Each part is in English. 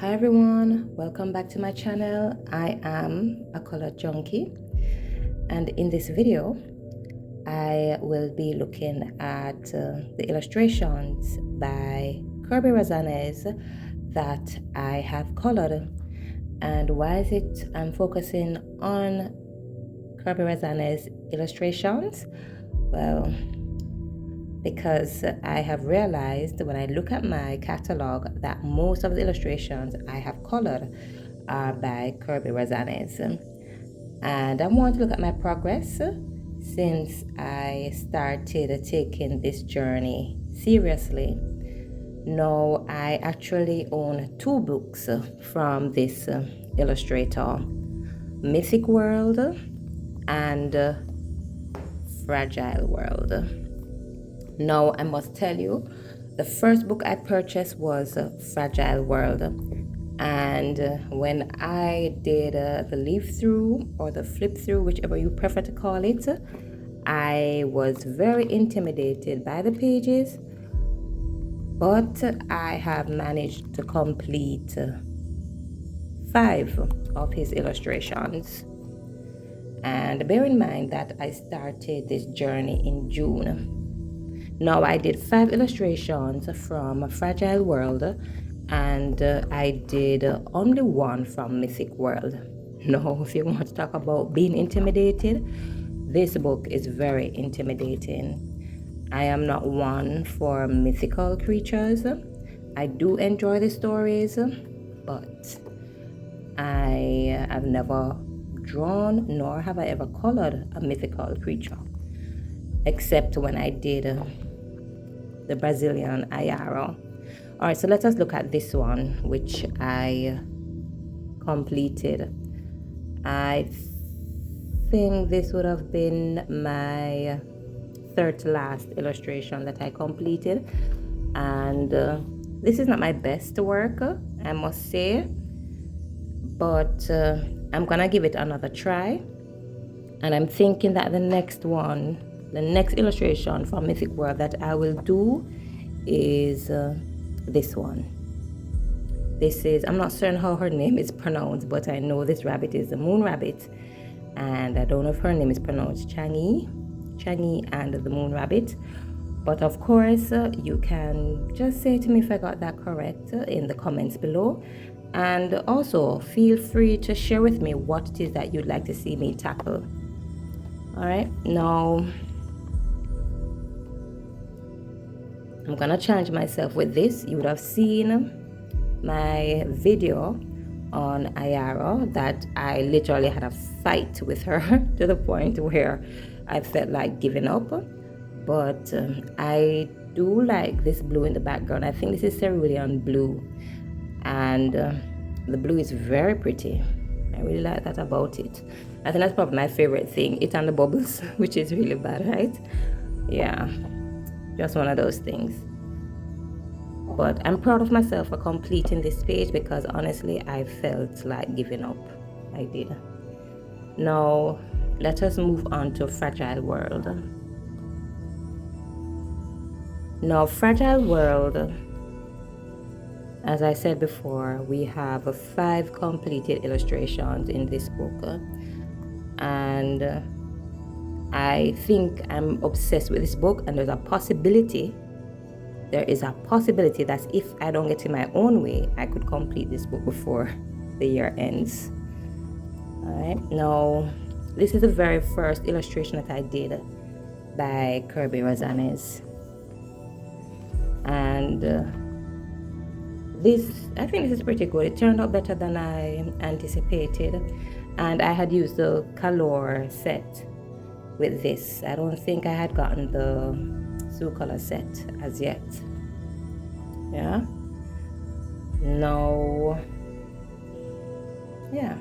Hi everyone, welcome back to my channel. I am a color junkie, and in this video I will be looking at the illustrations by Kerby Rosanes that I have colored. And why is it I'm focusing on Kerby Rosanes illustrations? Well, because I have realized when I look at my catalog that most of the illustrations I have colored are by Kerby Rosanes. And I want to look at my progress since I started taking this journey seriously. Now I actually own 2 books from this illustrator, Mythic World and Fragile World. Now, I must tell you, the first book I purchased was Fragile World. And when I did the leaf through or the flip through, whichever you prefer to call it, I was very intimidated by the pages, but I have managed to complete 5 of his illustrations. And bear in mind that I started this journey in June. Now I did 5 illustrations from Fragile World, and I did only 1 from Mythic World. Now, if you want to talk about being intimidated, this book is very intimidating. I am not one for mythical creatures. I do enjoy the stories, but I have never drawn nor have I ever colored a mythical creature, except when I did the Brazilian Ayaro. All right, so let us look at this one, which I completed. I think this would have been my 3rd to last illustration that I completed. And this is not my best work, I must say, but I'm gonna give it another try. And I'm thinking that the next illustration from Mythic World that I will do is this one. This is, I'm not certain how her name is pronounced, but I know this rabbit is the moon rabbit. And I don't know if her name is pronounced Changi and the moon rabbit. But of course, you can just say to me if I got that correct in the comments below. And also feel free to share with me what it is that you'd like to see me tackle. All right, now I'm gonna challenge myself with this. You would have seen my video on Ayaro that I literally had a fight with her to the point where I felt like giving up. But I do like this blue in the background. I think this is cerulean blue, and the blue is very pretty. I really like that about it. I think that's probably my favorite thing, it and the bubbles, which is really bad, right? Yeah, just one of those things. But I'm proud of myself for completing this page because honestly, I felt like giving up. I did. Now, let us move on to Fragile World. Now, Fragile World, as I said before, we have 5 completed illustrations in this book. And I think I'm obsessed with this book, and there is a possibility that if I don't get in my own way, I could complete this book before the year ends. All right, now this is the very first illustration that I did by Kerby Rosanes. And I think this is pretty good. It turned out better than I anticipated. And I had used the color set with this. I don't think I had gotten the color set as yet. Yeah. No. Yeah.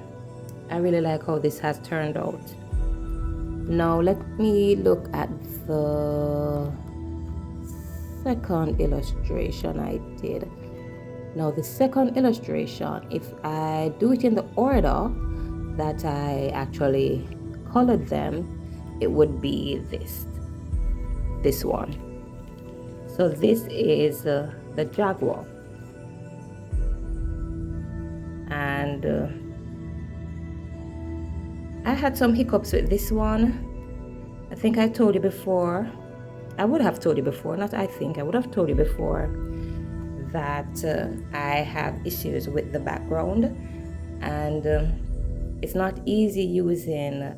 I really like how this has turned out. Now let me look at the 2nd illustration I did. Now the 2nd illustration, if I do it in the order that I actually colored them, it would be this one. So this is the jaguar. and I had some hiccups with this one. I think I told you before, I would have told you before, not I think, I would have told you before that I have issues with the background, and it's not easy using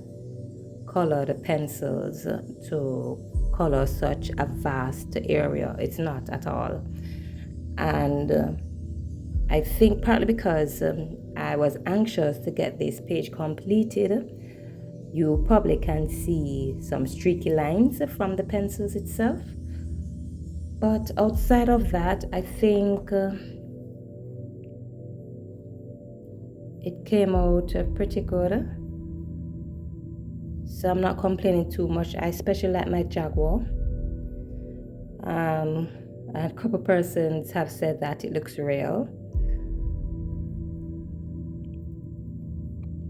colored pencils to color such a vast area. It's not at all. And I think partly because I was anxious to get this page completed. You probably can see some streaky lines from the pencils itself. But outside of that, I think it came out pretty good. So I'm not complaining too much. I especially like my Jaguar. And a couple persons have said that it looks real.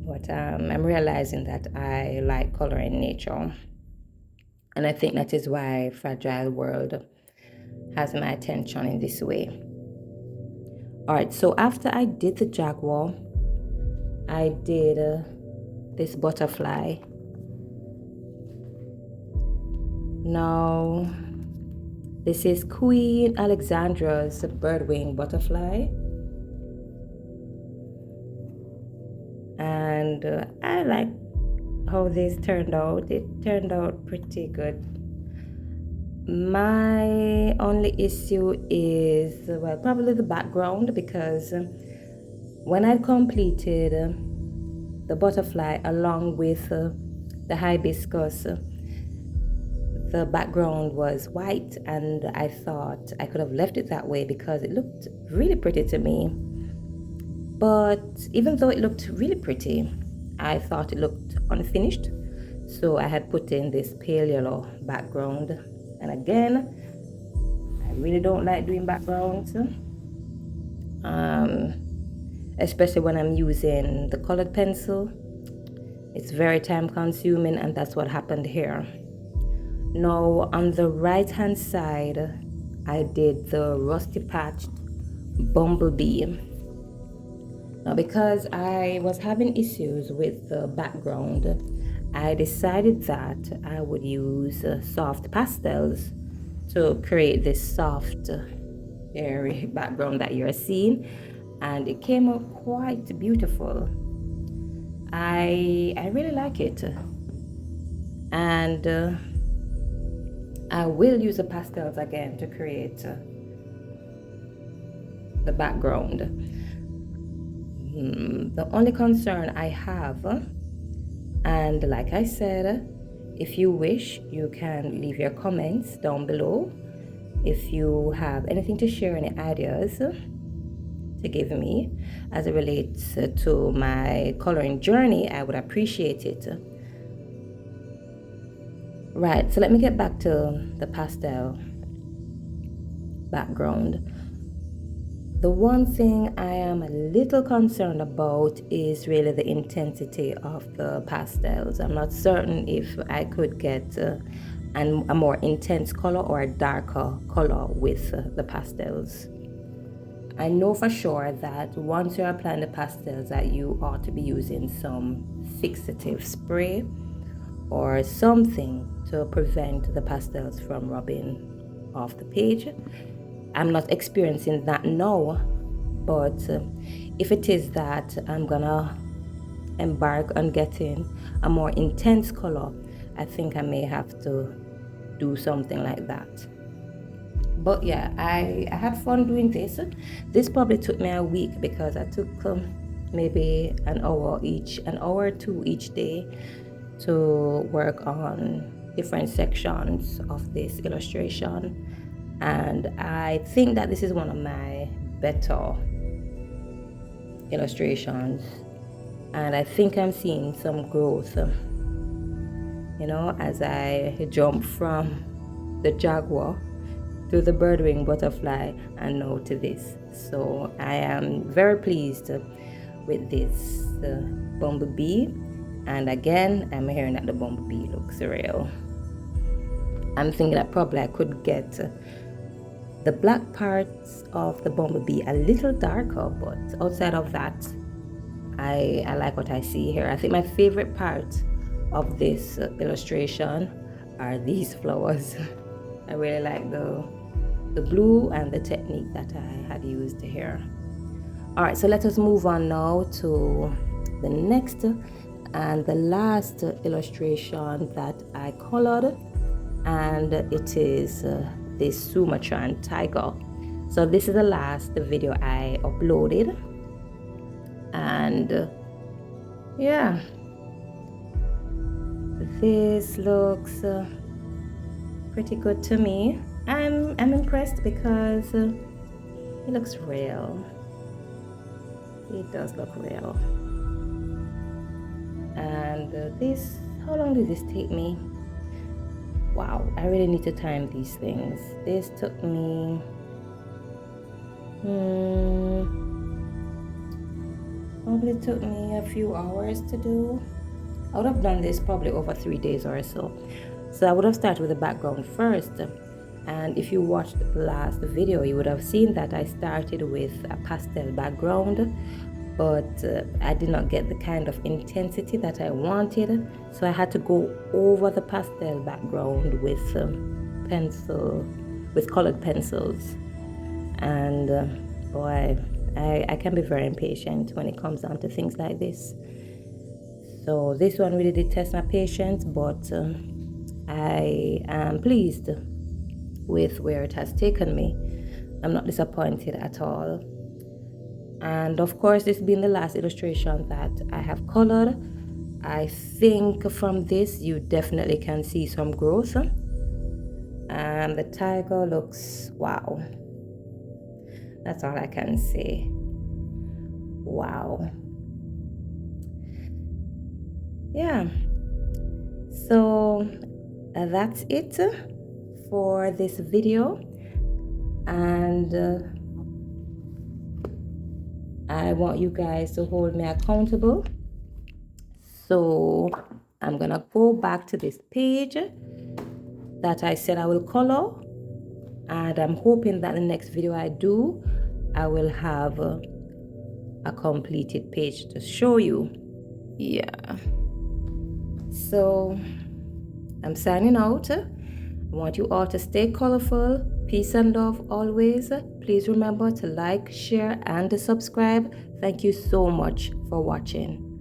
But I'm realizing that I like coloring nature. And I think that is why Fragile World has my attention in this way. Alright, so after I did the Jaguar, I did this butterfly. Now, this is Queen Alexandra's birdwing butterfly. And I like how this turned out. It turned out pretty good. My only issue is, well, probably the background, because when I completed the butterfly along with the hibiscus, the background was white, and I thought I could have left it that way because it looked really pretty to me. But even though it looked really pretty, I thought it looked unfinished. So I had put in this pale yellow background. And again, I really don't like doing backgrounds, especially when I'm using the colored pencil. It's very time consuming, and that's what happened here. Now, on the right hand side, I did the rusty patched bumblebee. Now, because I was having issues with the background, I decided that I would use soft pastels to create this soft, airy background that you're seeing, and it came out quite beautiful. I really like it, and I will use the pastels again to create the background. The only concern I have, and like I said, if you wish, you can leave your comments down below. If you have anything to share, any ideas to give me as it relates to my coloring journey, I would appreciate it. Right, so let me get back to the pastel background. The one thing I am a little concerned about is really the intensity of the pastels. I'm not certain if I could get a more intense color or a darker color with the pastels. I know for sure that once you're applying the pastels that you ought to be using some fixative spray or something to prevent the pastels from rubbing off the page. I'm not experiencing that now, but if it is that I'm gonna embark on getting a more intense color, I think I may have to do something like that. But yeah, I had fun doing this. This probably took me a week because I took maybe an hour or two each day to work on different sections of this illustration. And I think that this is one of my better illustrations, and I think I'm seeing some growth, you know, as I jump from the Jaguar to the birdwing butterfly and now to this. So I am very pleased with this bumblebee, and again I'm hearing that the bumblebee looks real. I'm thinking that probably I could get the black parts of the bumblebee a little darker, but outside of that, I like what I see here. I think my favorite part of this illustration are these flowers. I really like the blue and the technique that I had used here. All right, so let us move on now to the next and the last illustration that I colored, and it is this Sumatran tiger. So this is the last video I uploaded, and yeah, this looks pretty good to me. I'm impressed because it looks real. It does look real. And this, how long did this take me? Wow, I really need to time these things. This took me probably took me a few hours to do. I would have done this probably over 3 days or so. So I would have started with the background first. And if you watched the last video, you would have seen that I started with a pastel background, but I did not get the kind of intensity that I wanted. So I had to go over the pastel background with colored pencils. And boy, I can be very impatient when it comes down to things like this. So this one really did test my patience, but I am pleased with where it has taken me. I'm not disappointed at all. And of course, this being the last illustration that I have colored, I think from this you definitely can see some growth. And the tiger looks wow. That's all I can say. Wow. Yeah. So that's it for this video, and I want you guys to hold me accountable. So I'm gonna go back to this page that I said I will color, and I'm hoping that the next video I do, I will have a completed page to show you. Yeah. So I'm signing out. I want you all to stay colorful. Peace and love always. Please remember to like, share, and to subscribe. Thank you so much for watching.